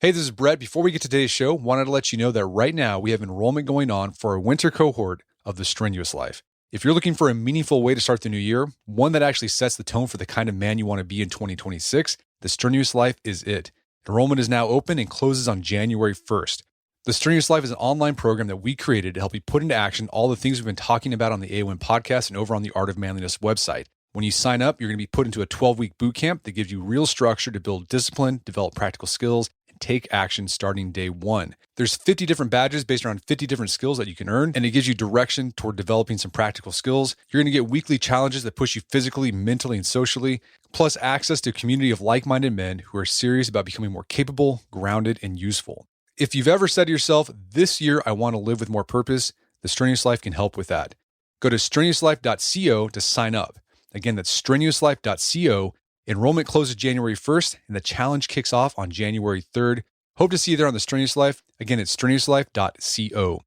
Hey, this is Brett. Before we get to today's show, wanted to let you know that right now we have enrollment going on for our winter cohort of the Strenuous Life. If you're looking for a meaningful way to start the new year, one that actually sets the tone for the kind of man you want to be in 2026, the Strenuous Life is it. Enrollment is now open and closes on January 1st. The Strenuous Life is an online program that we created to help you put into action all the things we've been talking about on the AOM podcast and over on the Art of Manliness website. When you sign up, you're going to be put into a 12-week boot camp that gives you real structure to build discipline, develop practical skills, take action starting day one. There's 50 different badges based around 50 different skills that you can earn, and it gives you direction toward developing some practical skills. You're going to get weekly challenges that push you physically, mentally, and socially, plus access to a community of like-minded men who are serious about becoming more capable, grounded, and useful. If you've ever said to yourself, this year I want to live with more purpose, the Strenuous Life can help with that. Go to strenuouslife.co to sign up. Again, that's strenuouslife.co. Enrollment closes January 1st, and the challenge kicks off on January 3rd. Hope to see you there on the Strenuous Life. Again, it's strenuouslife.co.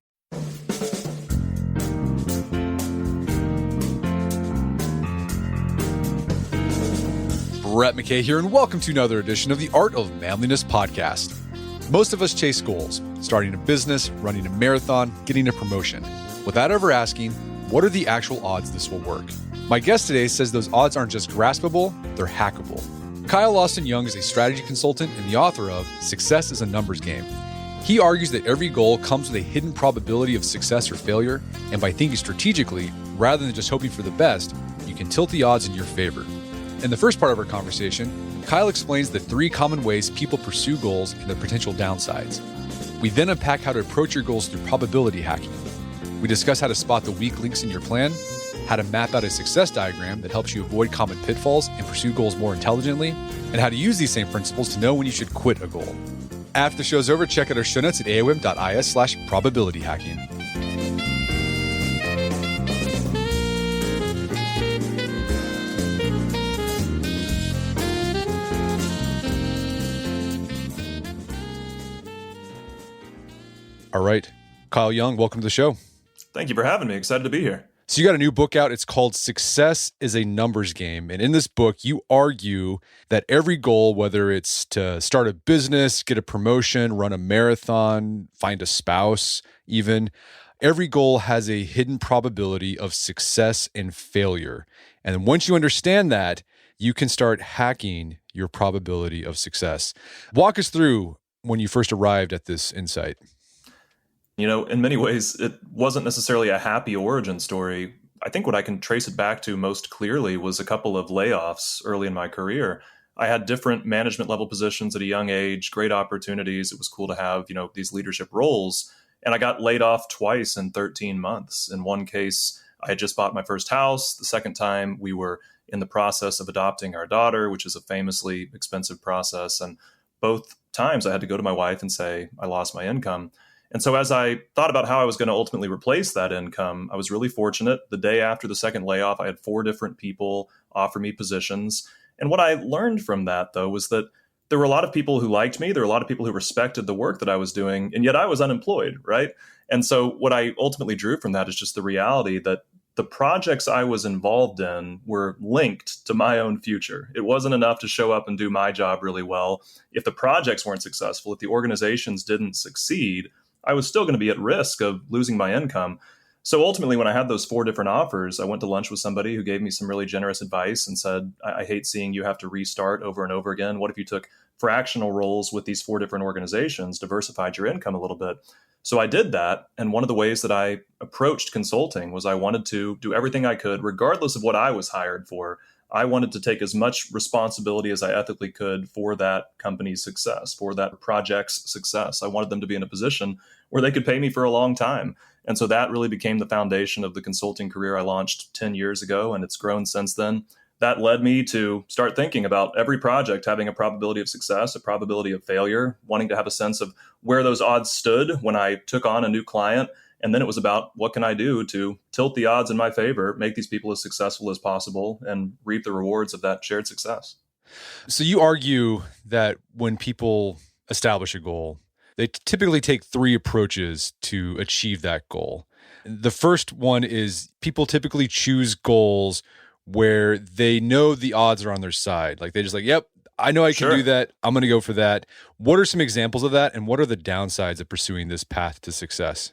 Brett McKay here, and welcome to another edition of the Art of Manliness podcast. Most of us chase goals, starting a business, running a marathon, getting a promotion, without ever asking, what are the actual odds this will work? My guest today says those odds aren't just graspable, they're hackable. Kyle Austin Young is a strategy consultant and the author of Success is a Numbers Game. He argues that every goal comes with a hidden probability of success or failure, and by thinking strategically, rather than just hoping for the best, you can tilt the odds in your favor. In the first part of our conversation, Kyle explains the 3 common ways people pursue goals and their potential downsides. We then unpack how to approach your goals through probability hacking. We discuss how to spot the weak links in your plan, how to map out a success diagram that helps you avoid common pitfalls and pursue goals more intelligently, and how to use these same principles to know when you should quit a goal. After the show's over, check out our show notes at aom.is/probability hacking. All right. Kyle Young, welcome to the show. Thank you for having me. Excited to be here. So you got a new book out. It's called Success is a Numbers Game. And in this book, you argue that every goal, whether it's to start a business, get a promotion, run a marathon, find a spouse, even, every goal has a hidden probability of success and failure. And once you understand that, you can start hacking your probability of success. Walk us through when you first arrived at this insight. You know, in many ways, it wasn't necessarily a happy origin story. I think what I can trace it back to most clearly was a couple of layoffs early in my career. I had different management level positions at a young age, great opportunities. It was cool to have, these leadership roles. And I got laid off twice in 13 months. In one case, I had just bought my first house. The second time, we were in the process of adopting our daughter, which is a famously expensive process. And both times I had to go to my wife and say, I lost my income. And so as I thought about how I was going to ultimately replace that income, I was really fortunate. The day after the second layoff, I had 4 different people offer me positions. And what I learned from that, though, was that there were a lot of people who liked me. There were a lot of people who respected the work that I was doing, and yet I was unemployed, right? And so what I ultimately drew from that is just the reality that the projects I was involved in were linked to my own future. It wasn't enough to show up and do my job really well. If the projects weren't successful, if the organizations didn't succeed, I was still going to be at risk of losing my income. So ultimately, when I had those 4 different offers, I went to lunch with somebody who gave me some really generous advice and said, I hate seeing you have to restart over and over again. What if you took fractional roles with these 4 different organizations, diversified your income a little bit? So I did that. And one of the ways that I approached consulting was I wanted to do everything I could, regardless of what I was hired for. I wanted to take as much responsibility as I ethically could for that company's success, for that project's success. I wanted them to be in a position where they could pay me for a long time. And so that really became the foundation of the consulting career I launched 10 years ago, and it's grown since then. That led me to start thinking about every project having a probability of success, a probability of failure, wanting to have a sense of where those odds stood when I took on a new client. And then it was about what can I do to tilt the odds in my favor, make these people as successful as possible, and reap the rewards of that shared success. So you argue that when people establish a goal, they typically take 3 approaches to achieve that goal. The first one is people typically choose goals where they know the odds are on their side. Like they just like, yep, I know I can do Sure. that. I'm going to go for that. What are some examples of that? And what are the downsides of pursuing this path to success?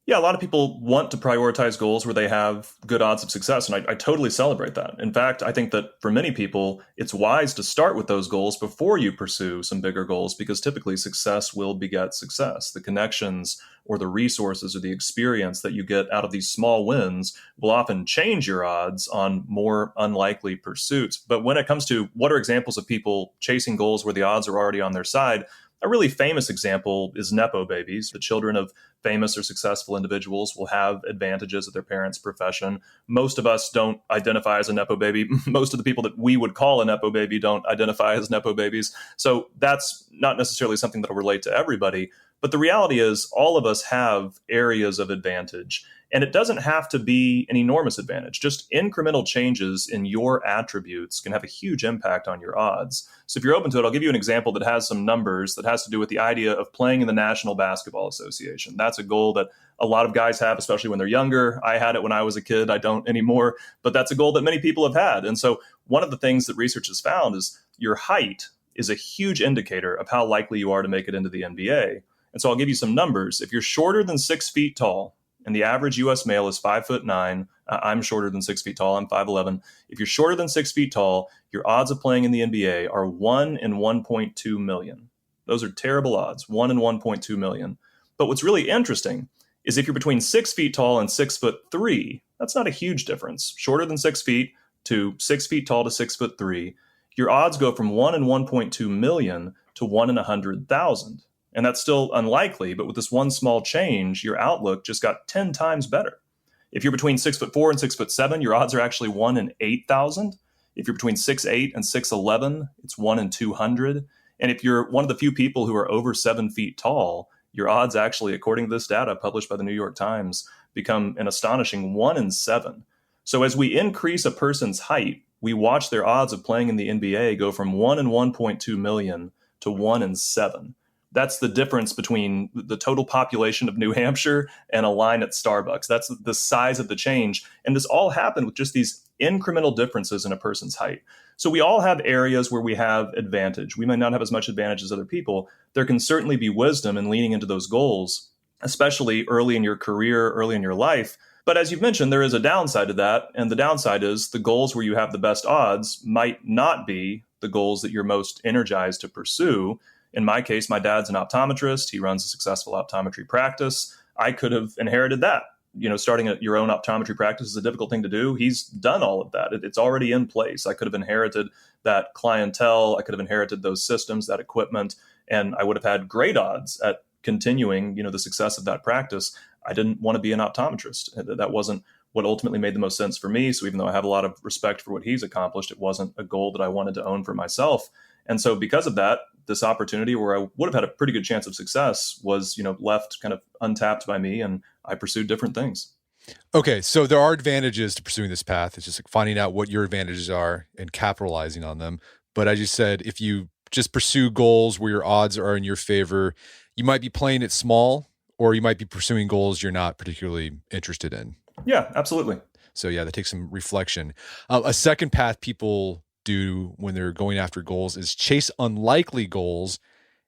Yeah, a lot of people want to prioritize goals where they have good odds of success, and I totally celebrate that. In fact, I think that for many people, it's wise to start with those goals before you pursue some bigger goals because typically success will beget success. The connections or the resources or the experience that you get out of these small wins will often change your odds on more unlikely pursuits. But when it comes to what are examples of people chasing goals where the odds are already on their side, a really famous example is Nepo babies. The children of famous or successful individuals will have advantages of their parents' profession. Most of us don't identify as a Nepo baby. Most of the people that we would call a Nepo baby don't identify as Nepo babies. So that's not necessarily something that'll relate to everybody. But the reality is, all of us have areas of advantage. And it doesn't have to be an enormous advantage. Just incremental changes in your attributes can have a huge impact on your odds. So if you're open to it, I'll give you an example that has some numbers that has to do with the idea of playing in the National Basketball Association. That's a goal that a lot of guys have, especially when they're younger. I had it when I was a kid. I don't anymore. But that's a goal that many people have had. And so one of the things that research has found is your height is a huge indicator of how likely you are to make it into the NBA. And so I'll give you some numbers. If you're shorter than 6 feet tall, and the average U.S. male is 5'9". I'm shorter than 6 feet tall. I'm 5'11". If you're shorter than 6 feet tall, your odds of playing in the NBA are 1 in 1.2 million. Those are terrible odds, 1 in 1.2 million. But what's really interesting is if you're between 6 feet tall and 6'3", that's not a huge difference. Shorter than 6 feet to 6 feet tall to 6'3", your odds go from 1 in 1.2 million to 1 in 100,000. And that's still unlikely, but with this one small change, your outlook just got 10 times better. If you're between 6'4" and 6'7", your odds are actually 1 in 8,000. If you're between 6'8" and 6'11", it's 1 in 200. And if you're one of the few people who are over 7 feet tall, your odds actually, according to this data published by the New York Times, become an astonishing 1 in 7. So as we increase a person's height, we watch their odds of playing in the NBA go from 1 in 1.2 million to 1 in 7. That's the difference between the total population of New Hampshire and a line at Starbucks. That's the size of the change. And this all happened with just these incremental differences in a person's height. So we all have areas where we have advantage. We may not have as much advantage as other people. There can certainly be wisdom in leaning into those goals, especially early in your career, early in your life. But as you've mentioned, there is a downside to that. And the downside is the goals where you have the best odds might not be the goals that you're most energized to pursue. In my case, my dad's an optometrist. He runs a successful optometry practice. I could have inherited that. Starting your own optometry practice is a difficult thing to do. He's done all of that. It's already in place. I could have inherited that clientele. I could have inherited those systems, that equipment, and I would have had great odds at continuing, the success of that practice. I didn't want to be an optometrist. That wasn't what ultimately made the most sense for me. So even though I have a lot of respect for what he's accomplished, it wasn't a goal that I wanted to own for myself. And so because of that, this opportunity where I would have had a pretty good chance of success was, left kind of untapped by me, and I pursued different things. Okay, so there are advantages to pursuing this path. It's just like finding out what your advantages are and capitalizing on them. But as you said, if you just pursue goals where your odds are in your favor, you might be playing it small, or you might be pursuing goals you're not particularly interested in. Yeah, absolutely. So yeah, that takes some reflection. A second path people do when they're going after goals is chase unlikely goals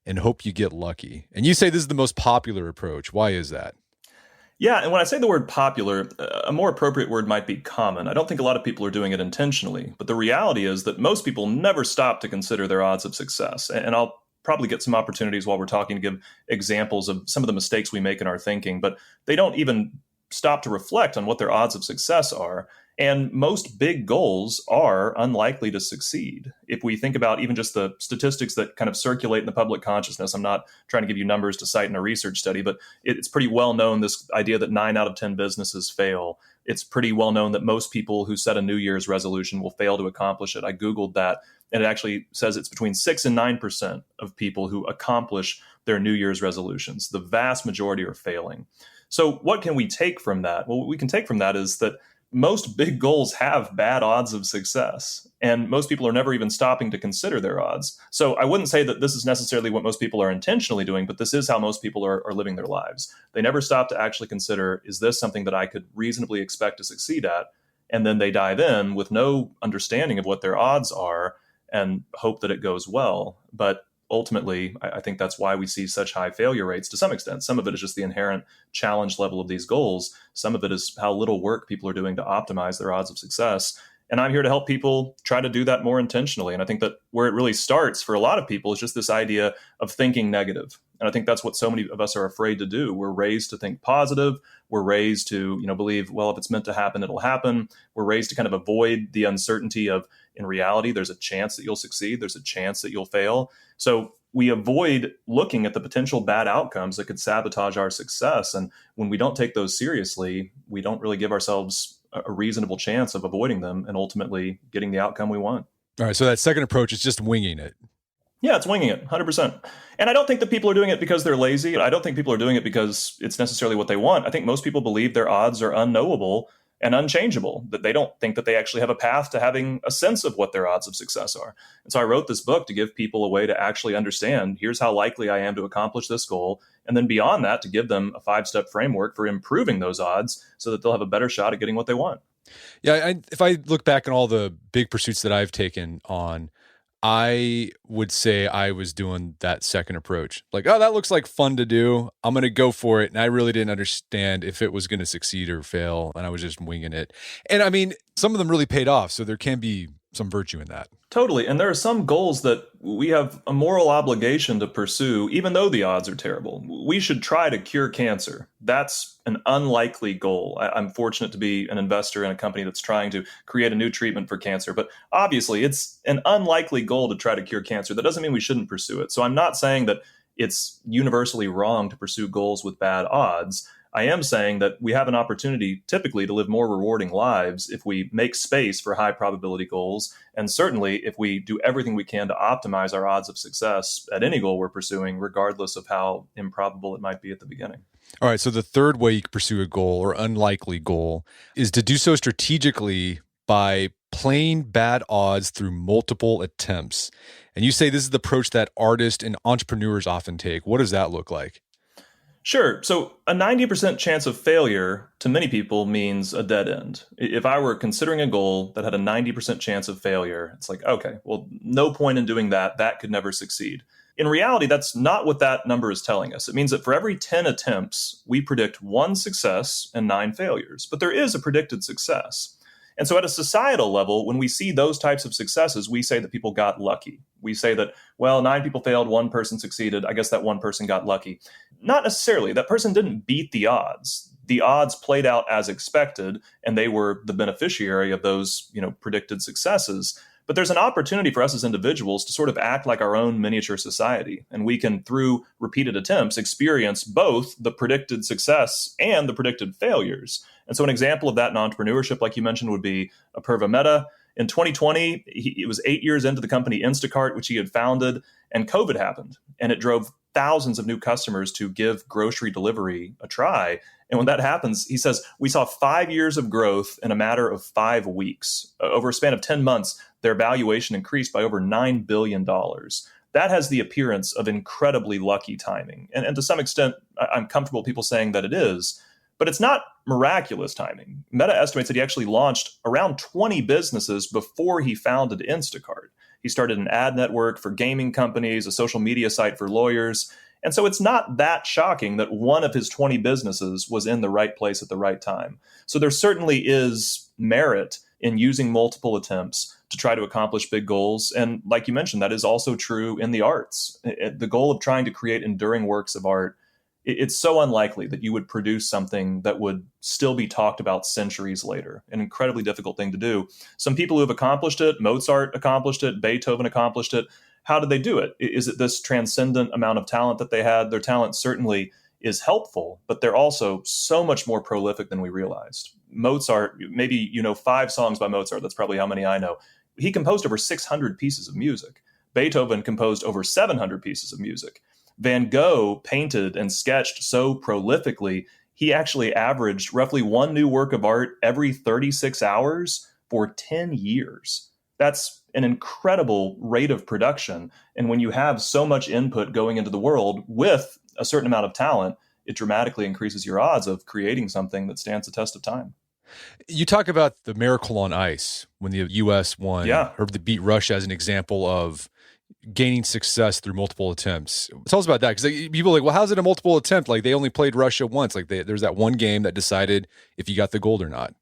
and hope you get lucky. And you say this is the most popular approach. Why is that? Yeah, and when I say the word popular, a more appropriate word might be common. I don't think a lot of people are doing it intentionally, but the reality is that most people never stop to consider their odds of success. And I'll probably get some opportunities while we're talking to give examples of some of the mistakes we make in our thinking, but they don't even stop to reflect on what their odds of success are. And most big goals are unlikely to succeed. If we think about even just the statistics that kind of circulate in the public consciousness, I'm not trying to give you numbers to cite in a research study, but it's pretty well known, this idea that 9 out of 10 businesses fail. It's pretty well known that most people who set a New Year's resolution will fail to accomplish it. I Googled that, and it actually says it's between 6 and 9% of people who accomplish their New Year's resolutions. The vast majority are failing. So what can we take from that? Well, what we can take from that is that most big goals have bad odds of success, and most people are never even stopping to consider their odds. So I wouldn't say that this is necessarily what most people are intentionally doing, but this is how most people are living their lives. They never stop to actually consider, is this something that I could reasonably expect to succeed at? And then they dive in with no understanding of what their odds are. and hope that it goes well. But ultimately, I think that's why we see such high failure rates to some extent. Some of it is just the inherent challenge level of these goals. Some of it is how little work people are doing to optimize their odds of success. And I'm here to help people try to do that more intentionally. And I think that where it really starts for a lot of people is just this idea of thinking negative. And I think that's what so many of us are afraid to do. We're raised to think positive. We're raised to, believe, well, if it's meant to happen, it'll happen. We're raised to kind of avoid the uncertainty of, in reality, there's a chance that you'll succeed. There's a chance that you'll fail. So we avoid looking at the potential bad outcomes that could sabotage our success. And when we don't take those seriously, we don't really give ourselves a reasonable chance of avoiding them and ultimately getting the outcome we want. All right. So that second approach is just winging it. Yeah, it's winging it, 100%. And I don't think that people are doing it because they're lazy. I don't think people are doing it because it's necessarily what they want. I think most people believe their odds are unknowable and unchangeable, that they don't think that they actually have a path to having a sense of what their odds of success are. And so I wrote this book to give people a way to actually understand, here's how likely I am to accomplish this goal. And then beyond that, to give them a 5-step framework for improving those odds so that they'll have a better shot at getting what they want. Yeah. If I look back on all the big pursuits that I've taken on, I would say I was doing that second approach. Like, oh, that looks like fun to do. I'm going to go for it. And I really didn't understand if it was going to succeed or fail. And I was just winging it. And I mean, some of them really paid off. So there can be some virtue in that. Totally. And there are some goals that we have a moral obligation to pursue, even though the odds are terrible. We should try to cure cancer. That's an unlikely goal. I'm fortunate to be an investor in a company that's trying to create a new treatment for cancer. But obviously, it's an unlikely goal to try to cure cancer. That doesn't mean we shouldn't pursue it. So I'm not saying that it's universally wrong to pursue goals with bad odds. I am saying that we have an opportunity typically to live more rewarding lives if we make space for high probability goals. And certainly if we do everything we can to optimize our odds of success at any goal we're pursuing, regardless of how improbable it might be at the beginning. All right. So the third way you can pursue a goal or unlikely goal is to do so strategically by playing bad odds through multiple attempts. And you say this is the approach that artists and entrepreneurs often take. What does that look like? Sure. So a 90% chance of failure to many people means a dead end. If I were considering a goal that had a 90% chance of failure, it's like, okay, well, no point in doing that. That could never succeed. In reality, that's not what that number is telling us. It means that for every 10 attempts, we predict 1 success and 9 failures. But there is a predicted success. And so at a societal level, when we see those types of successes, we say that people got lucky. We say that, well, 9 people failed, 1 person succeeded. I guess that 1 person got lucky. Not necessarily. That person didn't beat the odds. The odds played out as expected, and they were the beneficiary of those, predicted successes. But there's an opportunity for us as individuals to sort of act like our own miniature society. And we can, through repeated attempts, experience both the predicted success and the predicted failures. And so an example of that in entrepreneurship, like you mentioned, would be Apurva Mehta. In 2020, it was 8 years into the company Instacart, which he had founded, and COVID happened. And it drove thousands of new customers to give grocery delivery a try. And when that happens, he says, we saw 5 years of growth in a matter of 5 weeks. Over a span of 10 months, their valuation increased by over $9 billion. That has the appearance of incredibly lucky timing. And to some extent, I'm comfortable people saying that it is. But it's not miraculous timing. Meta estimates that he actually launched around 20 businesses before he founded Instacart. He started an ad network for gaming companies, a social media site for lawyers. And so it's not that shocking that one of his 20 businesses was in the right place at the right time. So there certainly is merit in using multiple attempts to try to accomplish big goals. And like you mentioned, that is also true in the arts. The goal of trying to create enduring works of art, it's so unlikely that you would produce something that would still be talked about centuries later. An incredibly difficult thing to do. Some people who have accomplished it, Mozart accomplished it, Beethoven accomplished it. How did they do it? Is it this transcendent amount of talent that they had? Their talent certainly is helpful, but they're also so much more prolific than we realized. Mozart, maybe 5 songs by Mozart. That's probably how many I know. He composed over 600 pieces of music. Beethoven composed over 700 pieces of music. Van Gogh painted and sketched so prolifically, he actually averaged roughly 1 new work of art every 36 hours for 10 years. That's an incredible rate of production. And when you have so much input going into the world with a certain amount of talent, it dramatically increases your odds of creating something that stands the test of time. You talk about the miracle on ice when the U.S. won, Yeah. or beat Russia as an example of gaining success through multiple attempts. Tell us about that, because people are like, well, how's it a multiple attempt? Like they only played Russia once. Like there's that one game that decided if you got the gold or not.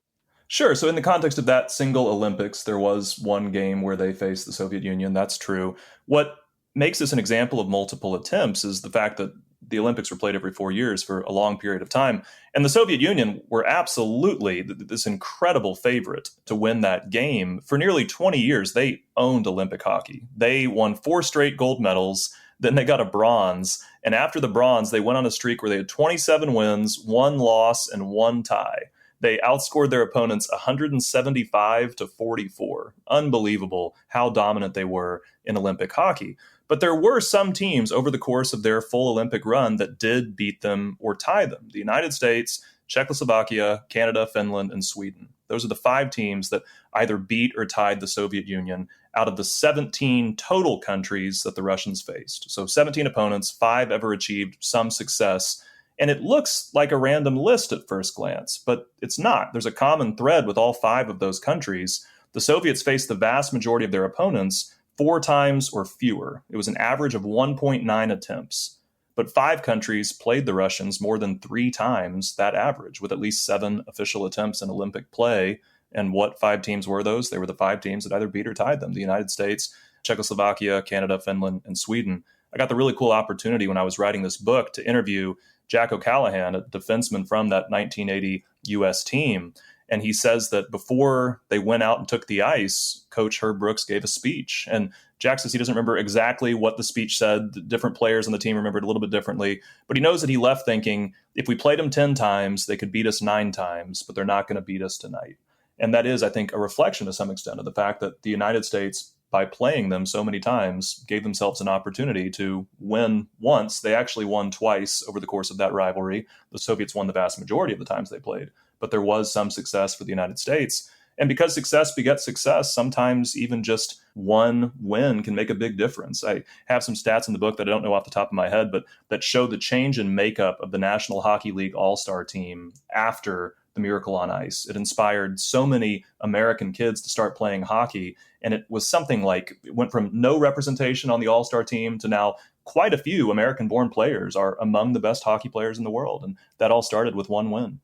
Sure. So, in the context of that single Olympics, there was one game where they faced the Soviet Union. That's true. What makes this an example of multiple attempts is the fact that the Olympics were played every 4 years for a long period of time. And the Soviet Union were absolutely this incredible favorite to win that game. For nearly 20 years, they owned Olympic hockey. They won 4 straight gold medals. Then they got a bronze. And after the bronze, they went on a streak where they had 27 wins, 1 loss, and 1 tie. They outscored their opponents 175 to 44. Unbelievable how dominant they were in Olympic hockey. But there were some teams over the course of their full Olympic run that did beat them or tie them. The United States, Czechoslovakia, Canada, Finland, and Sweden. Those are the 5 teams that either beat or tied the Soviet Union out of the 17 total countries that the Russians faced. So 17 opponents, 5 ever achieved some success. And it looks like a random list at first glance, but it's not. There's a common thread with all 5 of those countries. The Soviets faced the vast majority of their opponents 4 times or fewer. It was an average of 1.9 attempts. But 5 countries played the Russians more than 3 times that average, with at least 7 official attempts in Olympic play. And what 5 teams were those? They were the 5 teams that either beat or tied them: the United States, Czechoslovakia, Canada, Finland, and Sweden. I got the really cool opportunity when I was writing this book to interview Jack O'Callahan, a defenseman from that 1980 U.S. team. And he says that before they went out and took the ice, Coach Herb Brooks gave a speech. And Jack says he doesn't remember exactly what the speech said. The different players on the team remembered a little bit differently. But he knows that he left thinking, if we played them 10 times, they could beat us 9 times, but they're not going to beat us tonight. And that is, I think, a reflection to some extent of the fact that the United States, by playing them so many times, gave themselves an opportunity to win once. They actually won twice over the course of that rivalry. The Soviets won the vast majority of the times they played, but there was some success for the United States. And because success begets success, sometimes even just one win can make a big difference. I have some stats in the book that I don't know off the top of my head, but that show the change in makeup of the National Hockey League All-Star team after the Miracle on Ice. It inspired so many American kids to start playing hockey. And it was something like, it went from no representation on the All-Star team to now quite a few American-born players are among the best hockey players in the world. And that all started with one win.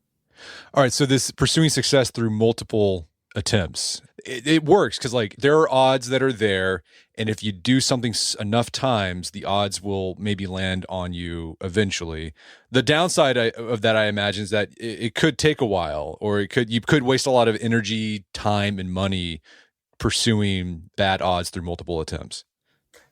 All right. So this pursuing success through multiple attempts, it works because like there are odds that are there. And if you do something enough times, the odds will maybe land on you eventually. The downside of that, I imagine, is that it could take a while, or you could waste a lot of energy, time, and money pursuing bad odds through multiple attempts.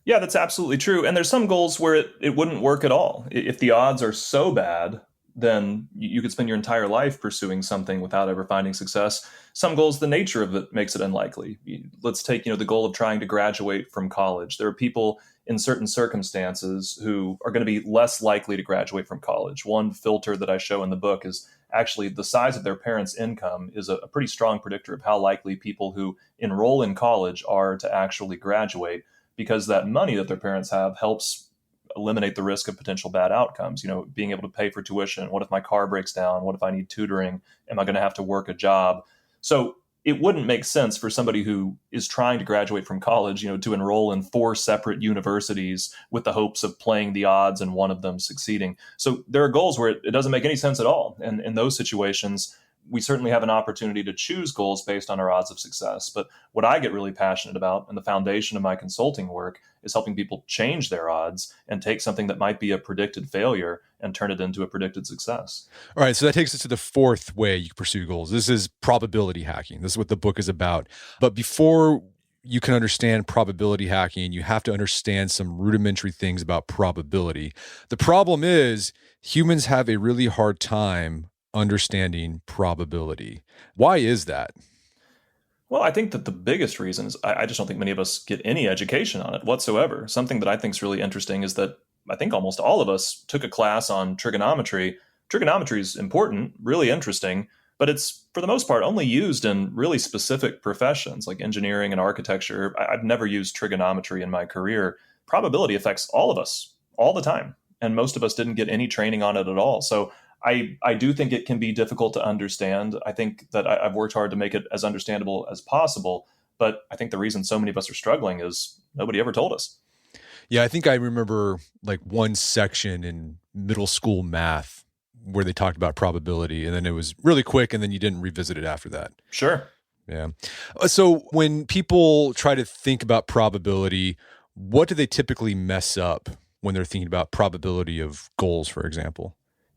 Yeah, that's absolutely true. And there's some goals where it wouldn't work at all. If the odds are so bad, then you could spend your entire life pursuing something without ever finding success. Some goals, the nature of it makes it unlikely. Let's take, the goal of trying to graduate from college. There are people in certain circumstances who are going to be less likely to graduate from college. One filter that I show in the book is actually the size of their parents' income is a pretty strong predictor of how likely people who enroll in college are to actually graduate, because that money that their parents have helps eliminate the risk of potential bad outcomes. Being able to pay for tuition. What if my car breaks down? What if I need tutoring? Am I going to have to work a job? So it wouldn't make sense for somebody who is trying to graduate from college, to enroll in 4 separate universities with the hopes of playing the odds and one of them succeeding. So there are goals where it doesn't make any sense at all. And in those situations, we certainly have an opportunity to choose goals based on our odds of success. But what I get really passionate about, and the foundation of my consulting work, is helping people change their odds and take something that might be a predicted failure and turn it into a predicted success. All right. So that takes us to the 4th way you pursue goals. This is probability hacking. This is what the book is about. But before you can understand probability hacking, you have to understand some rudimentary things about probability. The problem is humans have a really hard time understanding probability. Why is that? Well, I think that the biggest reason is I just don't think many of us get any education on it whatsoever. Something that I think is really interesting is that I think almost all of us took a class on trigonometry. Trigonometry is important, really interesting, but it's for the most part only used in really specific professions like engineering and architecture. I've never used trigonometry in my career. Probability affects all of us all the time, and most of us didn't get any training on it at all. So I do think it can be difficult to understand. I think that I've worked hard to make it as understandable as possible. But I think the reason so many of us are struggling is nobody ever told us. Yeah, I think I remember like one section in middle school math where they talked about probability, and then it was really quick, and then you didn't revisit it after that. Sure. Yeah. So when people try to think about probability, what do they typically mess up when they're thinking about probability of goals, for example?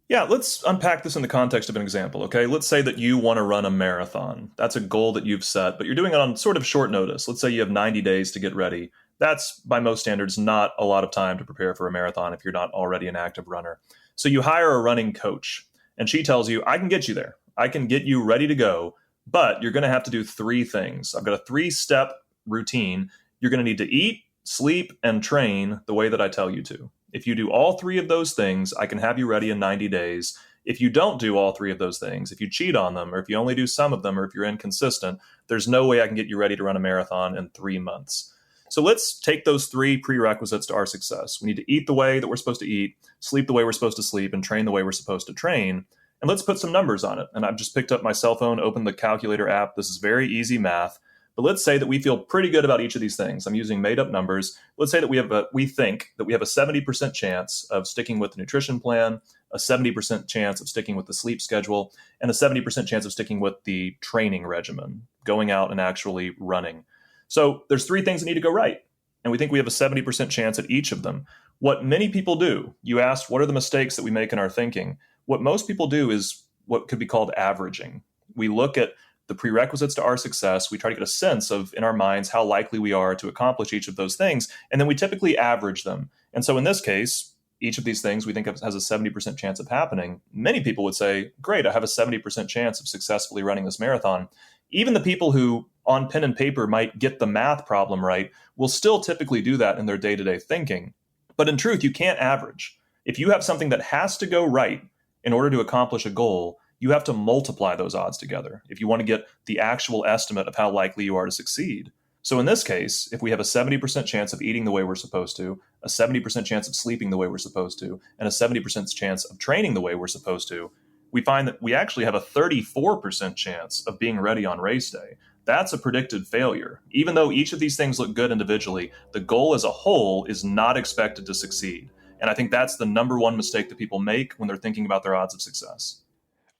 Yeah, let's unpack this in the context of an example, okay? Let's say that you want to run a marathon. That's a goal that you've set, but you're doing it on sort of short notice. Let's say you have 90 days to get ready. That's, by most standards, not a lot of time to prepare for a marathon if you're not already an active runner. So you hire a running coach, and she tells you, I can get you there. I can get you ready to go, but you're going to have to do three things. I've got a 3-step routine. You're going to need to eat, sleep, and train the way that I tell you to. If you do all three of those things, I can have you ready in 90 days. If you don't do all three of those things, if you cheat on them, or if you only do some of them, or if you're inconsistent, there's no way I can get you ready to run a marathon in 3 months. So let's take those three prerequisites to our success. We need to eat the way that we're supposed to eat, sleep the way we're supposed to sleep, and train the way we're supposed to train. And let's put some numbers on it. And I've just picked up my cell phone, opened the calculator app. This is very easy math. But let's say that we feel pretty good about each of these things. I'm using made up numbers. Let's say that we think that we have a 70% chance of sticking with the nutrition plan, a 70% chance of sticking with the sleep schedule, and a 70% chance of sticking with the training regimen, going out and actually running. So there's three things that need to go right. And we think we have a 70% chance at each of them. What many people do, you asked, what are the mistakes that we make in our thinking? What most people do is what could be called averaging. We look at the prerequisites to our success. We try to get a sense of, in our minds, how likely we are to accomplish each of those things. And then we typically average them. And so in this case, each of these things we think has a 70% chance of happening. Many people would say, great, I have a 70% chance of successfully running this marathon. Even the people who on pen and paper might get the math problem right will still typically do that in their day-to-day thinking. But in truth, you can't average. If you have something that has to go right in order to accomplish a goal, you have to multiply those odds together if you want to get the actual estimate of how likely you are to succeed. So in this case, if we have a 70% chance of eating the way we're supposed to, a 70% chance of sleeping the way we're supposed to, and a 70% chance of training the way we're supposed to, we find that we actually have a 34% chance of being ready on race day. That's a predicted failure. Even though each of these things look good individually, the goal as a whole is not expected to succeed. And I think that's the number one mistake that people make when they're thinking about their odds of success.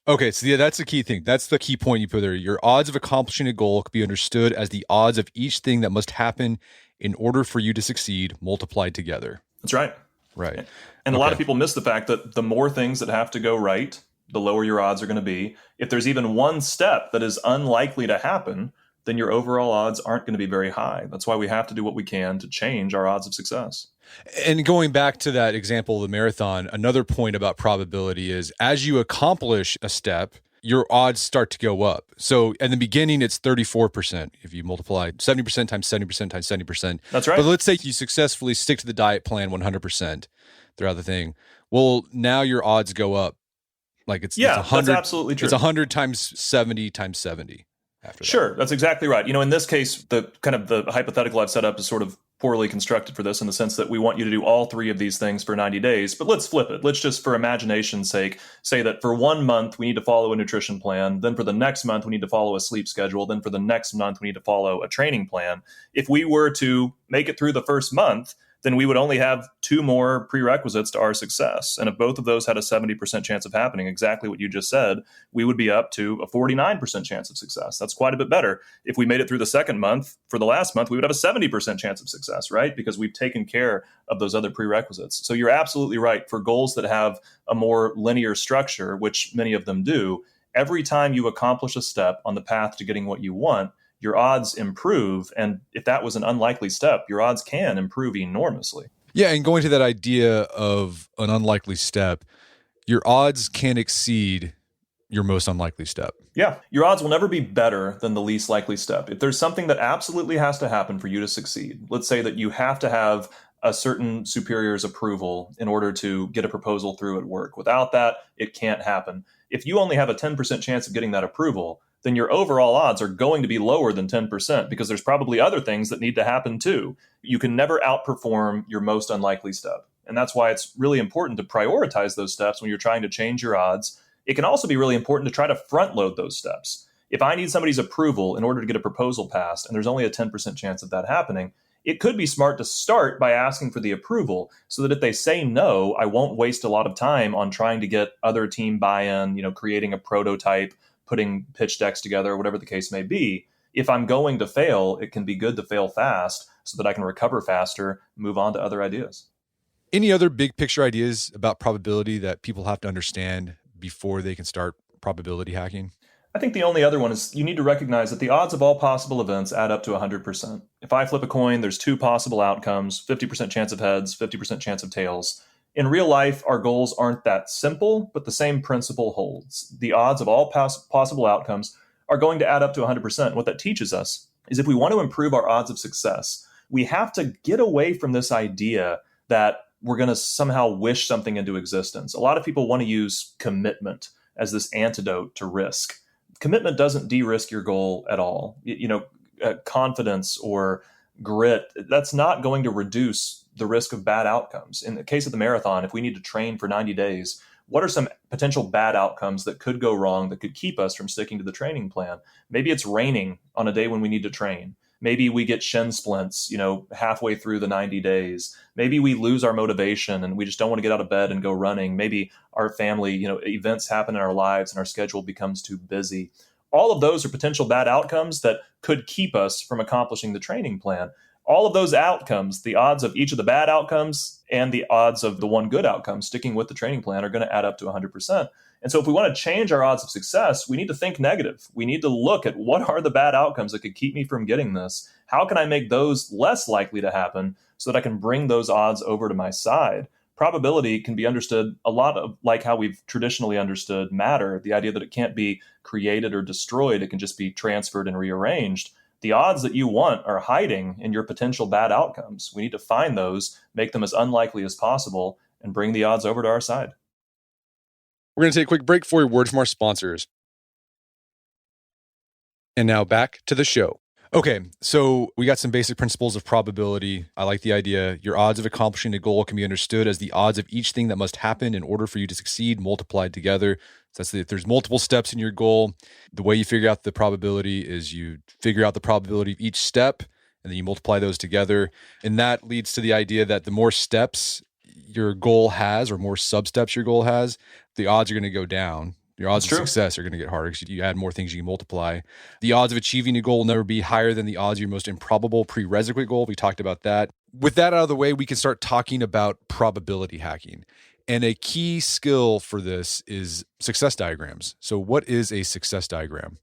Okay, so yeah, that's the key thing. That's the key point you put there. Your odds of accomplishing a goal could be understood as the odds of each thing that must happen in order for you to succeed multiplied together. That's right. Right. And a lot of people miss the fact that the more things that have to go right, the lower your odds are going to be. If there's even one step that is unlikely to happen, then your overall odds aren't going to be very high. That's why we have to do what we can to change our odds of success. And going back to that example of the marathon, another point about probability is as you accomplish a step, your odds start to go up. So in the beginning, it's 34%. If you multiply 70% times 70% times 70%. That's right. But let's say you successfully stick to the diet plan 100% throughout the thing. Well, now your odds go up. Like it's 100, that's absolutely true. It's 100 times 70 times 70 after that. Sure, that's exactly right. In this case, the hypothetical I've set up is sort of poorly constructed for this in the sense that we want you to do all three of these things for 90 days. But let's flip it. Let's just, for imagination's sake, say that for 1 month, we need to follow a nutrition plan. Then for the next month, we need to follow a sleep schedule. Then for the next month, we need to follow a training plan. If we were to make it through the first month, then we would only have 2 more prerequisites to our success. And if both of those had a 70% chance of happening, exactly what you just said, we would be up to a 49% chance of success. That's quite a bit better. If we made it through the second month, for the last month, we would have a 70% chance of success, right? Because we've taken care of those other prerequisites. So you're absolutely right. For goals that have a more linear structure, which many of them do, every time you accomplish a step on the path to getting what you want, your odds improve. And if that was an unlikely step, your odds can improve enormously. Yeah, and going to that idea of an unlikely step, your odds can exceed your most unlikely step. Yeah, your odds will never be better than the least likely step. If there's something that absolutely has to happen for you to succeed, let's say that you have to have a certain superior's approval in order to get a proposal through at work. Without that, it can't happen. If you only have a 10% chance of getting that approval, then your overall odds are going to be lower than 10% because there's probably other things that need to happen too. You can never outperform your most unlikely step. And that's why it's really important to prioritize those steps when you're trying to change your odds. It can also be really important to try to front load those steps. If I need somebody's approval in order to get a proposal passed, and there's only a 10% chance of that happening, it could be smart to start by asking for the approval so that if they say no, I won't waste a lot of time on trying to get other team buy-in, creating a prototype, putting pitch decks together, whatever the case may be. If I'm going to fail, it can be good to fail fast so that I can recover faster, move on to other ideas. Any other big picture ideas about probability that people have to understand before they can start probability hacking? I think the only other one is you need to recognize that the odds of all possible events add up to 100%. If I flip a coin, there's two possible outcomes, 50% chance of heads, 50% chance of tails. In real life, our goals aren't that simple, but the same principle holds. The odds of all possible outcomes are going to add up to 100%. What that teaches us is if we want to improve our odds of success, we have to get away from this idea that we're going to somehow wish something into existence. A lot of people want to use commitment as this antidote to risk. Commitment doesn't de-risk your goal at all. Confidence or grit, that's not going to reduce the risk of bad outcomes. In the case of the marathon, if we need to train for 90 days, what are some potential bad outcomes that could go wrong that could keep us from sticking to the training plan? Maybe it's raining on a day when we need to train. Maybe we get shin splints, halfway through the 90 days. Maybe we lose our motivation and we just don't want to get out of bed and go running. Maybe our family, events happen in our lives and our schedule becomes too busy. All of those are potential bad outcomes that could keep us from accomplishing the training plan. All of those outcomes, the odds of each of the bad outcomes and the odds of the one good outcome sticking with the training plan are going to add up to 100%. And so if we want to change our odds of success, we need to think negative. We need to look at what are the bad outcomes that could keep me from getting this? How can I make those less likely to happen so that I can bring those odds over to my side? Probability can be understood a lot of like how we've traditionally understood matter, the idea that it can't be created or destroyed. It can just be transferred and rearranged. The odds that you want are hiding in your potential bad outcomes. We need to find those, make them as unlikely as possible, and bring the odds over to our side. We're going to take a quick break for a word from our sponsors. And now back to the show. Okay, so we got some basic principles of probability. I like the idea. Your odds of accomplishing a goal can be understood as the odds of each thing that must happen in order for you to succeed multiplied together. So that's if there's multiple steps in your goal, the way you figure out the probability is you figure out the probability of each step, and then you multiply those together. And that leads to the idea that the more steps your goal has or more sub-steps your goal has, the odds are going to go down. Your odds of success are going to get harder because you add more things you can multiply. The odds of achieving a goal will never be higher than the odds of your most improbable prerequisite goal. We talked about that. With that out of the way, we can start talking about probability hacking. And a key skill for this is success diagrams. So what is a success diagram?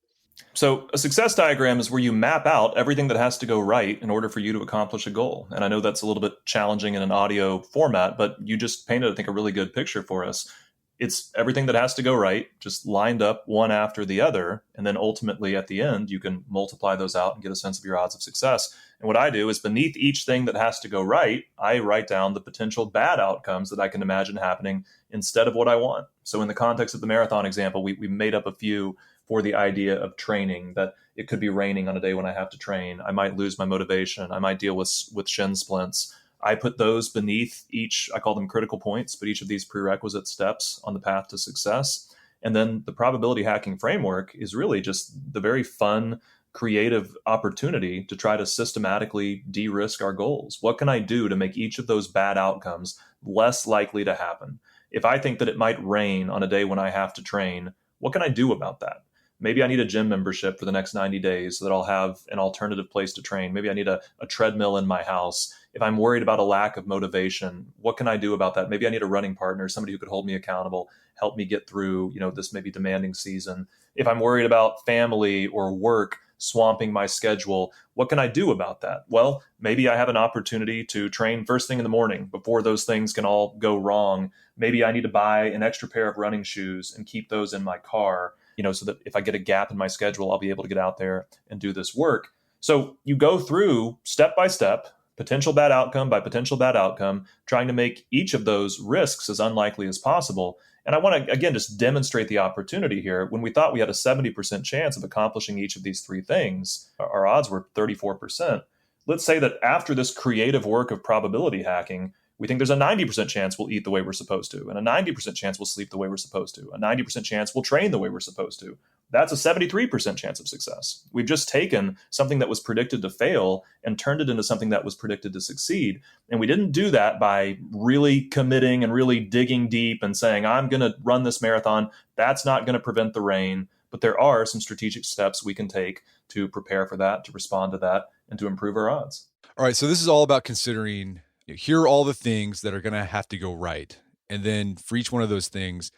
So a success diagram is where you map out everything that has to go right in order for you to accomplish a goal. And I know that's a little bit challenging in an audio format, but you just painted, I think, a really good picture for us. It's everything that has to go right, just lined up one after the other. And then ultimately at the end, you can multiply those out and get a sense of your odds of success. And what I do is beneath each thing that has to go right, I write down the potential bad outcomes that I can imagine happening instead of what I want. So in the context of the marathon example, we made up a few for the idea of training, that it could be raining on a day when I have to train. I might lose my motivation. I might deal with shin splints. I put those beneath each, I call them critical points, but each of these prerequisite steps on the path to success. And then the probability hacking framework is really just the very fun, creative opportunity to try to systematically de-risk our goals. What can I do to make each of those bad outcomes less likely to happen? If I think that it might rain on a day when I have to train, what can I do about that? Maybe I need a gym membership for the next 90 days so that I'll have an alternative place to train. Maybe I need a treadmill in my house. If I'm worried about a lack of motivation, what can I do about that? Maybe I need a running partner, somebody who could hold me accountable, help me get through, this maybe demanding season. If I'm worried about family or work swamping my schedule, what can I do about that? Well, maybe I have an opportunity to train first thing in the morning before those things can all go wrong. Maybe I need to buy an extra pair of running shoes and keep those in my car, so that if I get a gap in my schedule, I'll be able to get out there and do this work. So you go through step by step, potential bad outcome by potential bad outcome, trying to make each of those risks as unlikely as possible. And I want to, again, just demonstrate the opportunity here. When we thought we had a 70% chance of accomplishing each of these three things, our odds were 34%. Let's say that after this creative work of probability hacking, We think there's a 90% chance we'll eat the way we're supposed to, and a 90% chance we'll sleep the way we're supposed to, a 90% chance we'll train the way we're supposed to. That's a 73% chance of success. We've just taken something that was predicted to fail and turned it into something that was predicted to succeed. And we didn't do that by really committing and really digging deep and saying, I'm going to run this marathon. That's not going to prevent the rain. But there are some strategic steps we can take to prepare for that, to respond to that, and to improve our odds. All right. So this is all about considering, here are all the things that are going to have to go right. And then for each one of those things,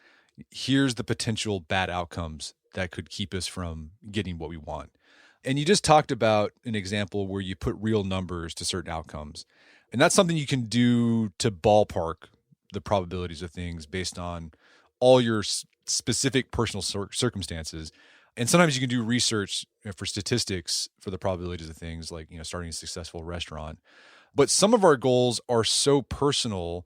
here's the potential bad outcomes that could keep us from getting what we want. And you just talked about an example where you put real numbers to certain outcomes. And that's something you can do to ballpark the probabilities of things based on all your specific personal circumstances. And sometimes you can do research for statistics for the probabilities of things like, starting a successful restaurant. But some of our goals are so personal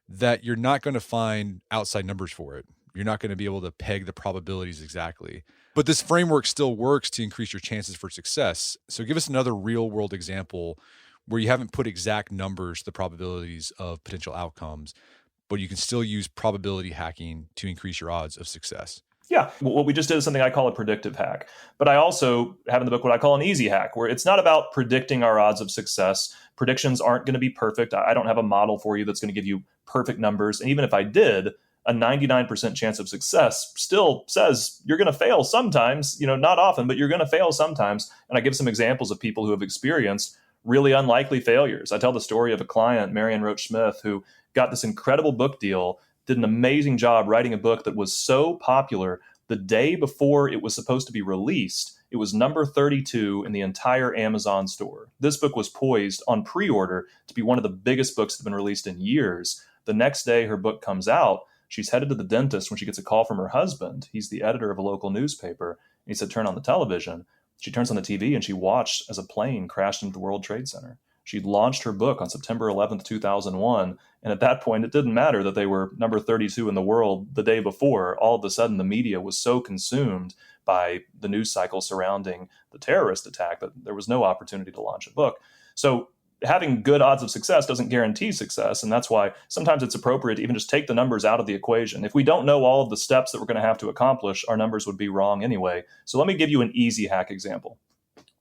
that you're not going to find outside numbers for it. You're not going to be able to peg the probabilities exactly. But this framework still works to increase your chances for success. So give us another real world example where you haven't put exact numbers to the probabilities of potential outcomes, but you can still use probability hacking to increase your odds of success. Yeah, what we just did is something I call a predictive hack. But I also have in the book what I call an easy hack, where it's not about predicting our odds of success. Predictions aren't going to be perfect. I don't have a model for you that's going to give you perfect numbers. And even if I did, a 99% chance of success still says you're going to fail sometimes, not often, but you're going to fail sometimes. And I give some examples of people who have experienced really unlikely failures. I tell the story of a client, Marion Roach Smith, who got this incredible book deal, did an amazing job writing a book that was so popular. The day before it was supposed to be released, it was number 32 in the entire Amazon store. This book was poised on pre-order to be one of the biggest books that have been released in years. The next day her book comes out. She's headed to the dentist when she gets a call from her husband. He's the editor of a local newspaper. And he said, turn on the television. She turns on the TV and she watched as a plane crashed into the World Trade Center. She launched her book on September 11th, 2001. And at that point, it didn't matter that they were number 32 in the world the day before. All of a sudden, the media was so consumed by the news cycle surrounding the terrorist attack that there was no opportunity to launch a book. So having good odds of success doesn't guarantee success. And that's why sometimes it's appropriate to even just take the numbers out of the equation. If we don't know all of the steps that we're going to have to accomplish, our numbers would be wrong anyway. So let me give you an easy hack example.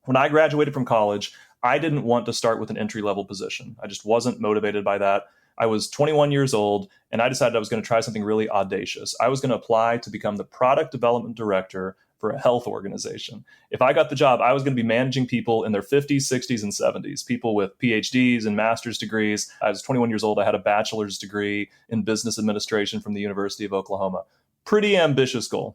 When I graduated from college, I didn't want to start with an entry-level position. I just wasn't motivated by that. I was 21 years old, and I decided I was going to try something really audacious. I was going to apply to become the product development director for a health organization. If I got the job, I was going to be managing people in their 50s, 60s, and 70s, people with PhDs and master's degrees. I was 21 years old. I had a bachelor's degree in business administration from the University of Oklahoma. Pretty ambitious goal.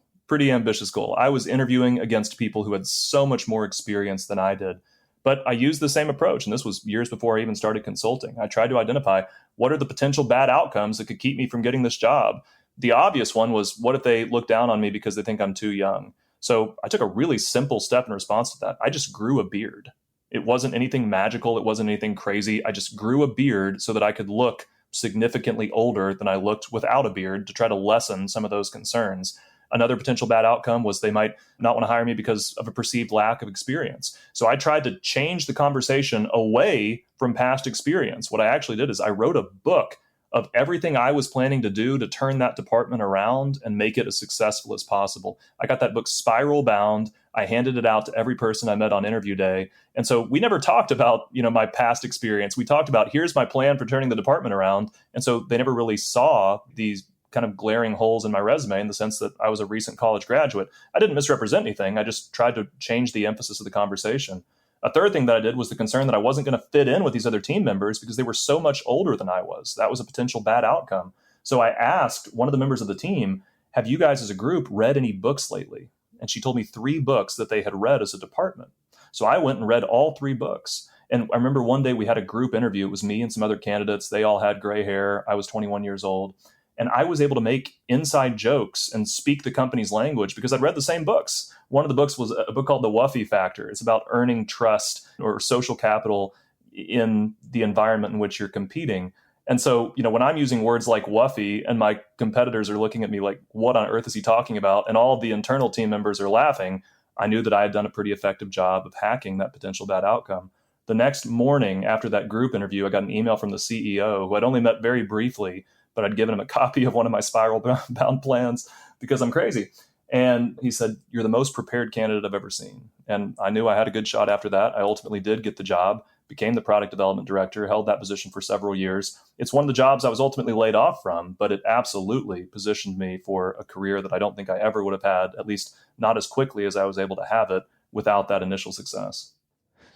I was interviewing against people who had so much more experience than I did. But I used the same approach, and this was years before I even started consulting. I tried to identify what are the potential bad outcomes that could keep me from getting this job. The obvious one was, what if they look down on me because they think I'm too young? So I took a really simple step in response to that. I just grew a beard. It wasn't anything magical. It wasn't anything crazy. I just grew a beard so that I could look significantly older than I looked without a beard to try to lessen some of those concerns. Another potential bad outcome was they might not want to hire me because of a perceived lack of experience. So I tried to change the conversation away from past experience. What I actually did is I wrote a book of everything I was planning to do to turn that department around and make it as successful as possible. I got that book spiral bound. I handed it out to every person I met on interview day. And so we never talked about, my past experience. We talked about, here's my plan for turning the department around. And so they never really saw these kind of glaring holes in my resume in the sense that I was a recent college graduate. I didn't misrepresent anything. I just tried to change the emphasis of the conversation. A third thing that I did was the concern that I wasn't going to fit in with these other team members because they were so much older than I was. That was a potential bad outcome. So I asked one of the members of the team, have you guys as a group read any books lately? And she told me 3 books that they had read as a department. So I went and read all 3 books. And I remember one day we had a group interview. It was me and some other candidates. They all had gray hair. I was 21 years old. And I was able to make inside jokes and speak the company's language because I'd read the same books. One of the books was a book called The Wuffy Factor. It's about earning trust or social capital in the environment in which you're competing. And so, when I'm using words like Wuffy and my competitors are looking at me like, what on earth is he talking about? And all of the internal team members are laughing. I knew that I had done a pretty effective job of hacking that potential bad outcome. The next morning after that group interview, I got an email from the CEO who I'd only met very briefly, but I'd given him a copy of one of my spiral bound plans because I'm crazy. And he said, "You're the most prepared candidate I've ever seen." And I knew I had a good shot after that. I ultimately did get the job, became the product development director, held that position for several years. It's one of the jobs I was ultimately laid off from, but it absolutely positioned me for a career that I don't think I ever would have had, at least not as quickly as I was able to have it without that initial success.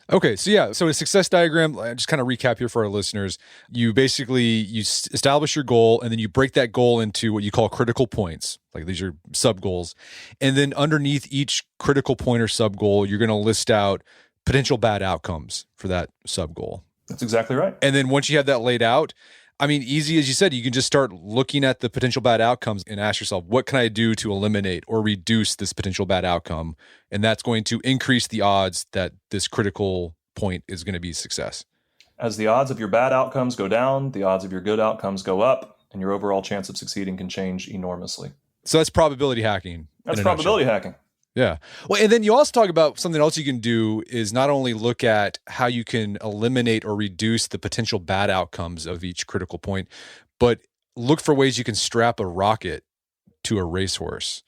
Okay, so a success diagram, just kind of recap here for our listeners. You basically establish your goal, and then you break that goal into what you call critical points. Like these are sub goals. And then underneath each critical point or sub goal, you're going to list out potential bad outcomes for that sub goal. That's exactly right. And then once you have that laid out, I mean, easy as you said, you can just start looking at the potential bad outcomes and ask yourself, what can I do to eliminate or reduce this potential bad outcome? And that's going to increase the odds that this critical point is going to be success. As the odds of your bad outcomes go down, the odds of your good outcomes go up, and your overall chance of succeeding can change enormously. So that's probability hacking. That's probability hacking. Yeah. Well, and then you also talk about something else you can do is not only look at how you can eliminate or reduce the potential bad outcomes of each critical point, but look for ways you can strap a rocket to a racehorse.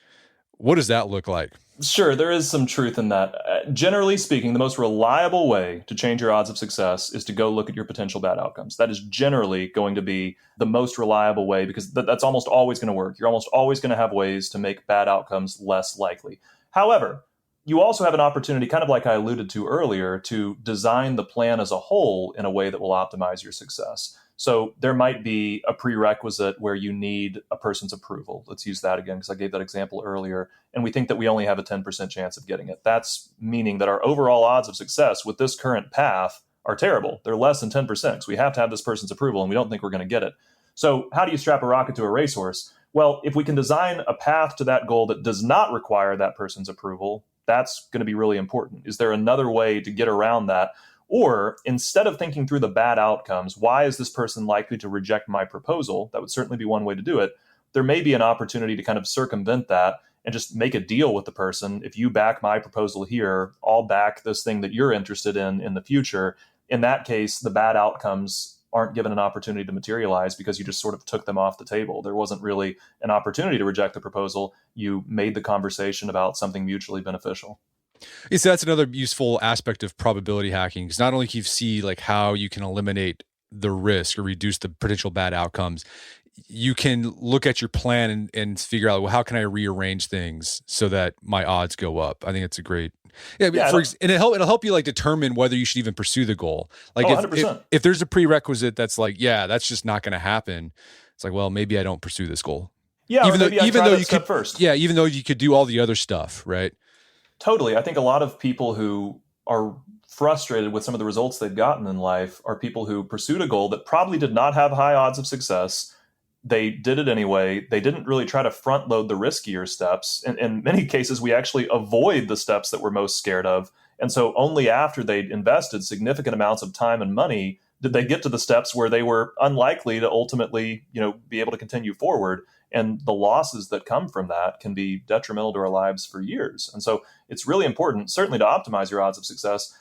What does that look like? Sure, there is some truth in that. Generally speaking, the most reliable way to change your odds of success is to go look at your potential bad outcomes. That is generally going to be the most reliable way because that's almost always going to work. You're almost always going to have ways to make bad outcomes less likely. However, you also have an opportunity, kind of like I alluded to earlier, to design the plan as a whole in a way that will optimize your success. So there might be a prerequisite where you need a person's approval. Let's use that again, because I gave that example earlier. And we think that we only have a 10% chance of getting it. That's meaning that our overall odds of success with this current path are terrible. They're less than 10% because we have to have this person's approval and we don't think we're going to get it. So how do you strap a rocket to a racehorse? Well, if we can design a path to that goal that does not require that person's approval, that's going to be really important. Is there another way to get around that? Or instead of thinking through the bad outcomes, why is this person likely to reject my proposal? That would certainly be one way to do it. There may be an opportunity to kind of circumvent that and just make a deal with the person. If you back my proposal here, I'll back this thing that you're interested in the future. In that case, the bad outcomes aren't given an opportunity to materialize because you just sort of took them off the table. There wasn't really an opportunity to reject the proposal. You made the conversation about something mutually beneficial. So that's another useful aspect of probability hacking, because not only can you see like how you can eliminate the risk or reduce the potential bad outcomes, you can look at your plan and figure out, well, how can I rearrange things so that my odds go up? I think it's a great, and it'll help you like determine whether you should even pursue the goal. Like if there's a prerequisite that's like, yeah, that's just not going to happen. It's like, well, maybe I don't pursue this goal. Yeah, even though you could first. Yeah, even though you could do all the other stuff, right? Totally. I think a lot of people who are frustrated with some of the results they've gotten in life are people who pursued a goal that probably did not have high odds of success. They did it anyway. They didn't really try to front load the riskier steps. In many cases, we actually avoid the steps that we're most scared of. And so only after they'd invested significant amounts of time and money did they get to the steps where they were unlikely to ultimately, be able to continue forward. And the losses that come from that can be detrimental to our lives for years. And so it's really important, certainly to optimize your odds of success,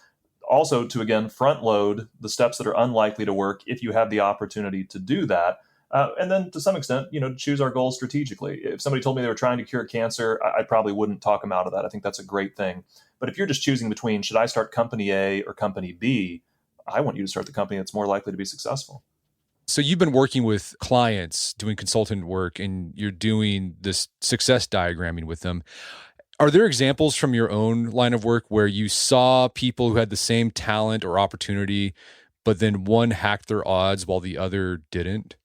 also to, again, front load the steps that are unlikely to work if you have the opportunity to do that. And then to some extent, choose our goals strategically. If somebody told me they were trying to cure cancer, I probably wouldn't talk them out of that. I think that's a great thing. But if you're just choosing between, should I start company A or company B, I want you to start the company that's more likely to be successful. So you've been working with clients doing consultant work and you're doing this success diagramming with them. Are there examples from your own line of work where you saw people who had the same talent or opportunity, but then one hacked their odds while the other didn't?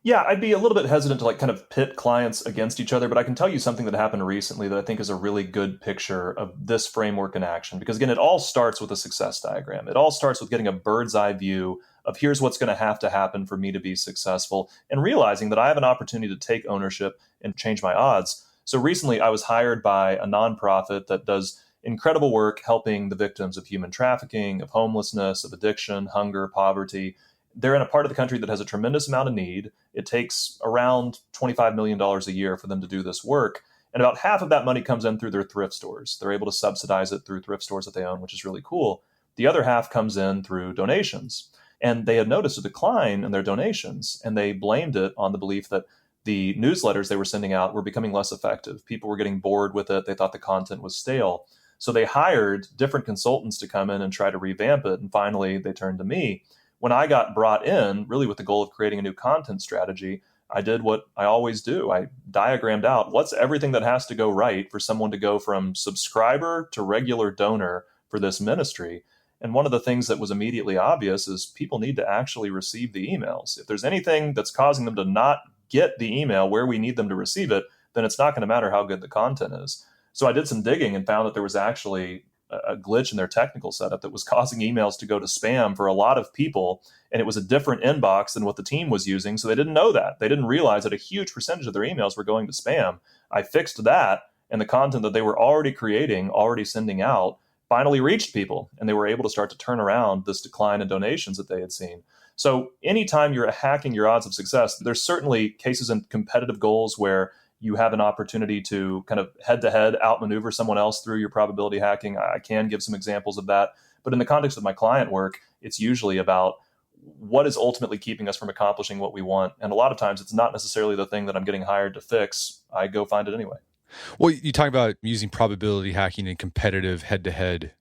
Yeah, I'd be a little bit hesitant to kind of pit clients against each other, but I can tell you something that happened recently that I think is a really good picture of this framework in action. Because again, it all starts with a success diagram. It all starts with getting a bird's eye view of here's what's going to have to happen for me to be successful and realizing that I have an opportunity to take ownership and change my odds. So recently I was hired by a nonprofit that does incredible work helping the victims of human trafficking, of homelessness, of addiction, hunger, poverty. They're in a part of the country that has a tremendous amount of need. It takes around $25 million a year for them to do this work. And about half of that money comes in through their thrift stores. They're able to subsidize it through thrift stores that they own, which is really cool. The other half comes in through donations. And they had noticed a decline in their donations, and they blamed it on the belief that the newsletters they were sending out were becoming less effective. People were getting bored with it. They thought the content was stale. So they hired different consultants to come in and try to revamp it. And finally, they turned to me. When I got brought in, really with the goal of creating a new content strategy, I did what I always do. I diagrammed out what's everything that has to go right for someone to go from subscriber to regular donor for this ministry. And one of the things that was immediately obvious is people need to actually receive the emails. If there's anything that's causing them to not get the email where we need them to receive it, then it's not going to matter how good the content is. So I did some digging and found that there was actually a glitch in their technical setup that was causing emails to go to spam for a lot of people. And it was a different inbox than what the team was using. So they didn't know that. They didn't realize that a huge percentage of their emails were going to spam. I fixed that, and the content that they were already creating, already sending out, finally reached people, and they were able to start to turn around this decline in donations that they had seen. So anytime you're hacking your odds of success, there's certainly cases in competitive goals where you have an opportunity to kind of head-to-head outmaneuver someone else through your probability hacking. I can give some examples of that. But in the context of my client work, it's usually about what is ultimately keeping us from accomplishing what we want. And a lot of times it's not necessarily the thing that I'm getting hired to fix. I go find it anyway. Well, you talk about using probability hacking in competitive head-to-head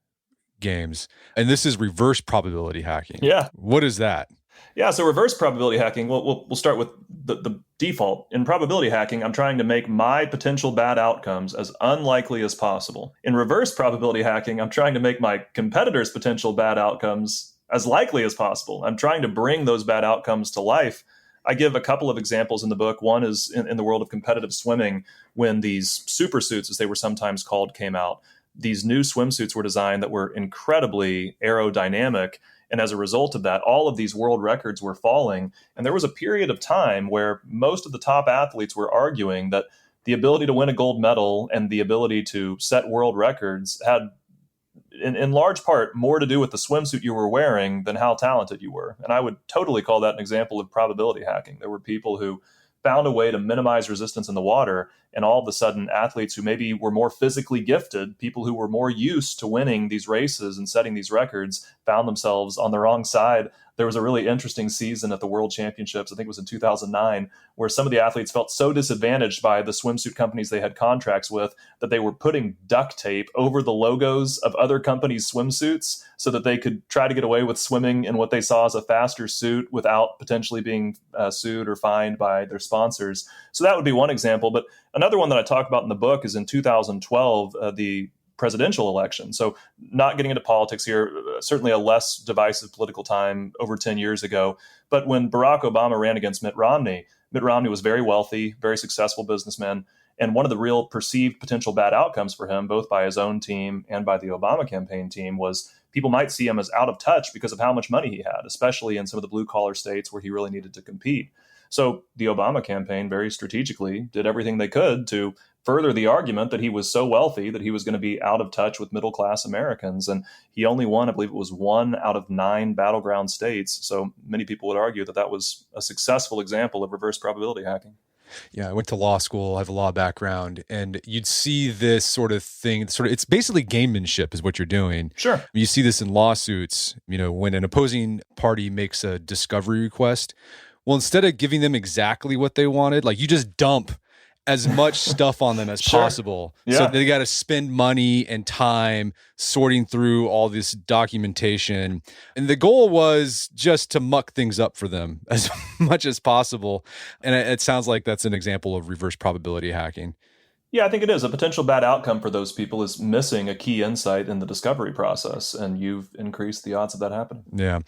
games, and this is reverse probability hacking. Yeah. What is that? Yeah, so reverse probability hacking, we'll start with the default. In probability hacking, I'm trying to make my potential bad outcomes as unlikely as possible. In reverse probability hacking, I'm trying to make my competitors' potential bad outcomes as likely as possible. I'm trying to bring those bad outcomes to life. I give a couple of examples in the book. One is in the world of competitive swimming, when these super suits, as they were sometimes called, came out. These new swimsuits were designed that were incredibly aerodynamic. And as a result of that, all of these world records were falling. And there was a period of time where most of the top athletes were arguing that the ability to win a gold medal and the ability to set world records had, in large part, more to do with the swimsuit you were wearing than how talented you were. And I would totally call that an example of probability hacking. There were people who found a way to minimize resistance in the water, and all of a sudden athletes who maybe were more physically gifted, people who were more used to winning these races and setting these records, found themselves on the wrong side. There was a really interesting season at the World Championships, I think it was in 2009, where some of the athletes felt so disadvantaged by the swimsuit companies they had contracts with that they were putting duct tape over the logos of other companies' swimsuits so that they could try to get away with swimming in what they saw as a faster suit without potentially being sued or fined by their sponsors. So that would be one example. But another one that I talk about in the book is in 2012, the presidential election. So not getting into politics here, certainly a less divisive political time over 10 years ago. But when Barack Obama ran against Mitt Romney was very wealthy, very successful businessman. And one of the real perceived potential bad outcomes for him, both by his own team and by the Obama campaign team, was people might see him as out of touch because of how much money he had, especially in some of the blue collar states where he really needed to compete. So the Obama campaign very strategically did everything they could to further the argument that he was so wealthy that he was going to be out of touch with middle-class Americans. And he only won, I believe it was 1 out of 9 battleground states. So many people would argue that that was a successful example of reverse probability hacking. Yeah, I went to law school. I have a law background, and you'd see this sort of thing. It's basically gamemanship is what you're doing. Sure. You see this in lawsuits, when an opposing party makes a discovery request. Well, instead of giving them exactly what they wanted, like you just dump as much stuff on them as possible. Yeah. So they got to spend money and time sorting through all this documentation. And the goal was just to muck things up for them as much as possible. And it sounds like that's an example of reverse probability hacking. Yeah, I think it is. A potential bad outcome for those people is missing a key insight in the discovery process, and you've increased the odds of that happening. Yeah.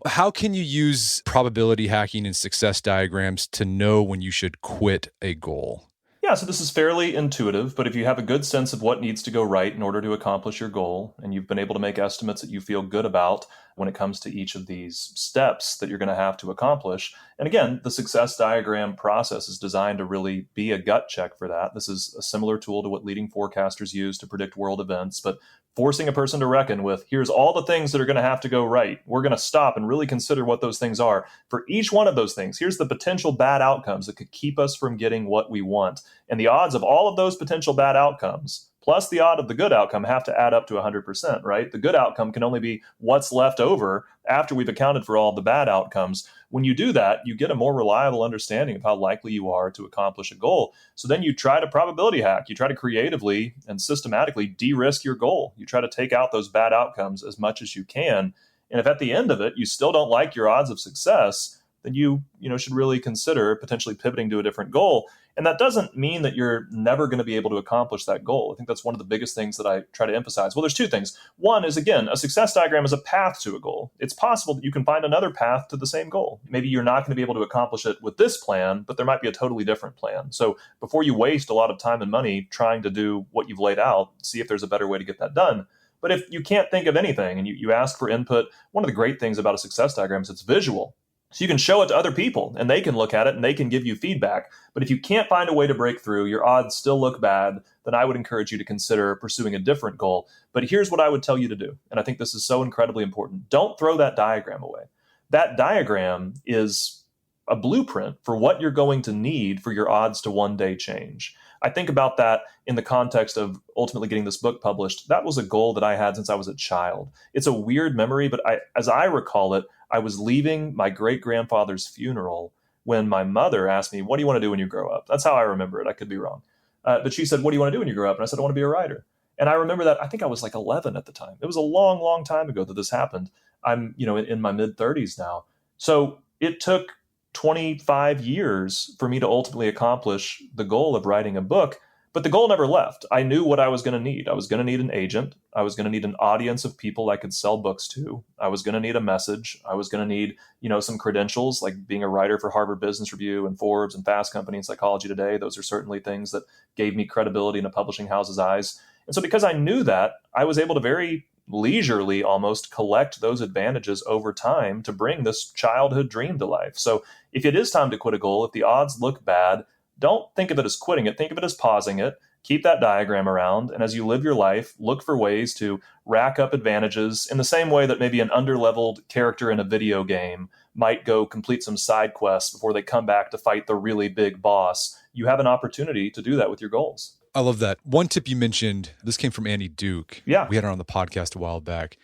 How can you use probability hacking and success diagrams to know when you should quit a goal? Yeah, so this is fairly intuitive, but if you have a good sense of what needs to go right in order to accomplish your goal, and you've been able to make estimates that you feel good about when it comes to each of these steps that you're going to have to accomplish. And again, the success diagram process is designed to really be a gut check for that. This is a similar tool to what leading forecasters use to predict world events, but forcing a person to reckon with, here's all the things that are going to have to go right. We're going to stop and really consider what those things are. For each one of those things, here's the potential bad outcomes that could keep us from getting what we want. And the odds of all of those potential bad outcomes plus the odd of the good outcome have to add up to 100%, right? The good outcome can only be what's left over after we've accounted for all the bad outcomes. When you do that, you get a more reliable understanding of how likely you are to accomplish a goal. So then you try to probability hack. You try to creatively and systematically de-risk your goal. You try to take out those bad outcomes as much as you can. And if at the end of it, you still don't like your odds of success, then you should really consider potentially pivoting to a different goal. And that doesn't mean that you're never going to be able to accomplish that goal. I think that's one of the biggest things that I try to emphasize. Well, there's two things. One is, again, a success diagram is a path to a goal. It's possible that you can find another path to the same goal. Maybe you're not going to be able to accomplish it with this plan, but there might be a totally different plan. So before you waste a lot of time and money trying to do what you've laid out, see if there's a better way to get that done. But if you can't think of anything and you ask for input, one of the great things about a success diagram is it's visual. So you can show it to other people and they can look at it and they can give you feedback. But if you can't find a way to break through, your odds still look bad, then I would encourage you to consider pursuing a different goal. But here's what I would tell you to do. And I think this is so incredibly important. Don't throw that diagram away. That diagram is a blueprint for what you're going to need for your odds to one day change. I think about that in the context of ultimately getting this book published. That was a goal that I had since I was a child. It's a weird memory, but as I recall it, I was leaving my great-grandfather's funeral when my mother asked me, "What do you want to do when you grow up?" That's how I remember it. I could be wrong. But she said, "What do you want to do when you grow up?" And I said, "I want to be a writer." And I remember that. I think I was like 11 at the time. It was a long, long time ago that this happened. I'm, in my mid-30s now. So it took 25 years for me to ultimately accomplish the goal of writing a book. But the goal never left. I knew what I was going to need. I was going to need an agent. I was going to need an audience of people I could sell books to. I was going to need a message. I was going to need, some credentials like being a writer for Harvard Business Review and Forbes and Fast Company and Psychology Today. Those are certainly things that gave me credibility in a publishing house's eyes. And so because I knew that, I was able to very leisurely almost collect those advantages over time to bring this childhood dream to life. So if it is time to quit a goal, if the odds look bad, don't think of it as quitting it. Think of it as pausing it. Keep that diagram around. And as you live your life, look for ways to rack up advantages in the same way that maybe an underleveled character in a video game might go complete some side quests before they come back to fight the really big boss. You have an opportunity to do that with your goals. I love that. One tip you mentioned, this came from Annie Duke. Yeah. We had her on the podcast a while back.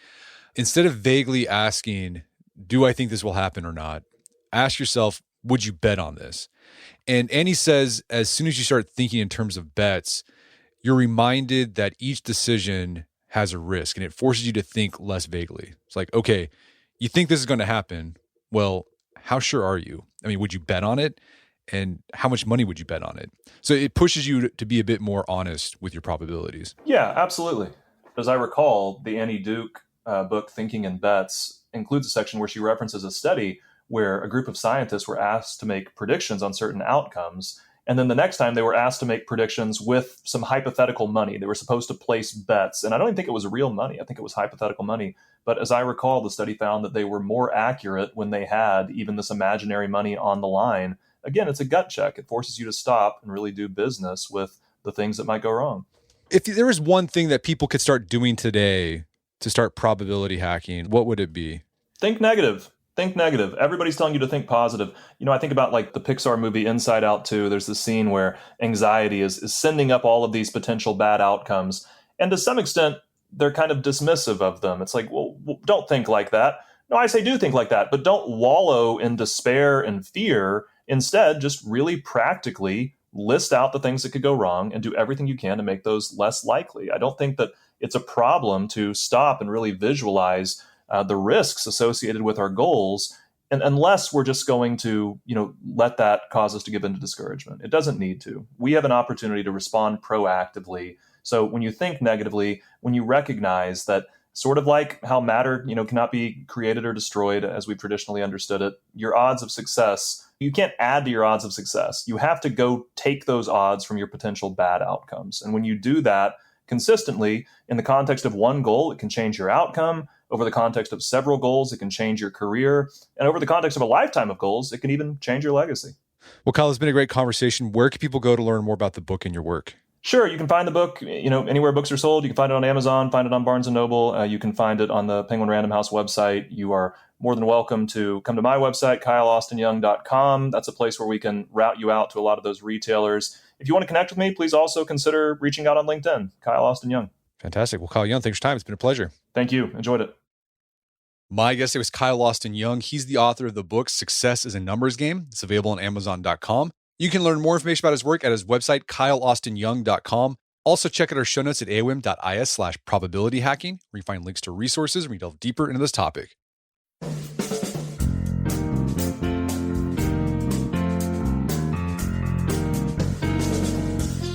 Instead of vaguely asking, do I think this will happen or not? Ask yourself, would you bet on this? And Annie says, as soon as you start thinking in terms of bets, you're reminded that each decision has a risk and it forces you to think less vaguely. It's like, okay, you think this is going to happen. Well, how sure are you? I mean, would you bet on it? And how much money would you bet on it? So it pushes you to be a bit more honest with your probabilities. Yeah, absolutely. As I recall, the Annie Duke book, Thinking in Bets, includes a section where she references a study where a group of scientists were asked to make predictions on certain outcomes. And then the next time they were asked to make predictions with some hypothetical money. They were supposed to place bets. And I don't even think it was real money. I think it was hypothetical money. But as I recall, the study found that they were more accurate when they had even this imaginary money on the line. Again, it's a gut check. It forces you to stop and really do business with the things that might go wrong. If there was one thing that people could start doing today to start probability hacking, what would it be? Think negative. Think negative. Everybody's telling you to think positive. I think about like the Pixar movie Inside Out 2. There's this scene where anxiety is sending up all of these potential bad outcomes. And to some extent, they're kind of dismissive of them. It's like, well, don't think like that. No, I say do think like that, but don't wallow in despair and fear. Instead, just really practically list out the things that could go wrong and do everything you can to make those less likely. I don't think that it's a problem to stop and really visualize the risks associated with our goals, and unless we're just going to, let that cause us to give into discouragement. It doesn't need to. We have an opportunity to respond proactively. So when you think negatively, when you recognize that sort of like how matter, cannot be created or destroyed as we've traditionally understood it, your odds of success, you can't add to your odds of success. You have to go take those odds from your potential bad outcomes. And when you do that consistently in the context of one goal, it can change your outcome. Over the context of several goals, it can change your career. And over the context of a lifetime of goals, it can even change your legacy. Well, Kyle, it's been a great conversation. Where can people go to learn more about the book and your work? Sure. You can find the book, anywhere books are sold. You can find it on Amazon, find it on Barnes & Noble. You can find it on the Penguin Random House website. You are more than welcome to come to my website, kyleaustinyoung.com. That's a place where we can route you out to a lot of those retailers. If you want to connect with me, please also consider reaching out on LinkedIn, Kyle Austin Young. Fantastic. Well, Kyle Young, thanks for your time. It's been a pleasure. Thank you. Enjoyed it. My guest today was Kyle Austin Young. He's the author of the book, Success is a Numbers Game. It's available on Amazon.com. You can learn more information about his work at his website, kyleaustinyoung.com. Also, check out our show notes at aom.is/probability hacking, where you find links to resources and we delve deeper into this topic.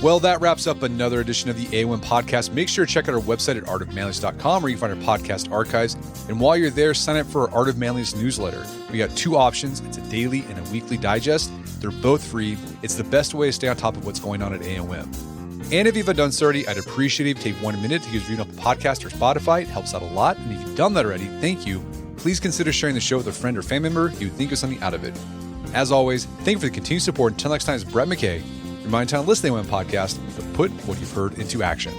Well, that wraps up another edition of the AOM podcast. Make sure to check out our website at artofmanliness.com, where you can find our podcast archives. And while you're there, sign up for our Art of Manliness newsletter. We got two options. It's a daily and a weekly digest. They're both free. It's the best way to stay on top of what's going on at AOM. And if you haven't done so already, I'd appreciate it if you take 1 minute to give us a review on the podcast or Spotify. It helps out a lot. And if you've done that already, thank you. Please consider sharing the show with a friend or family member who would think of something out of it. As always, thank you for the continued support. Until next time, it's Brett McKay. Remind you to listen to the AOM podcast, but put what you've heard into action.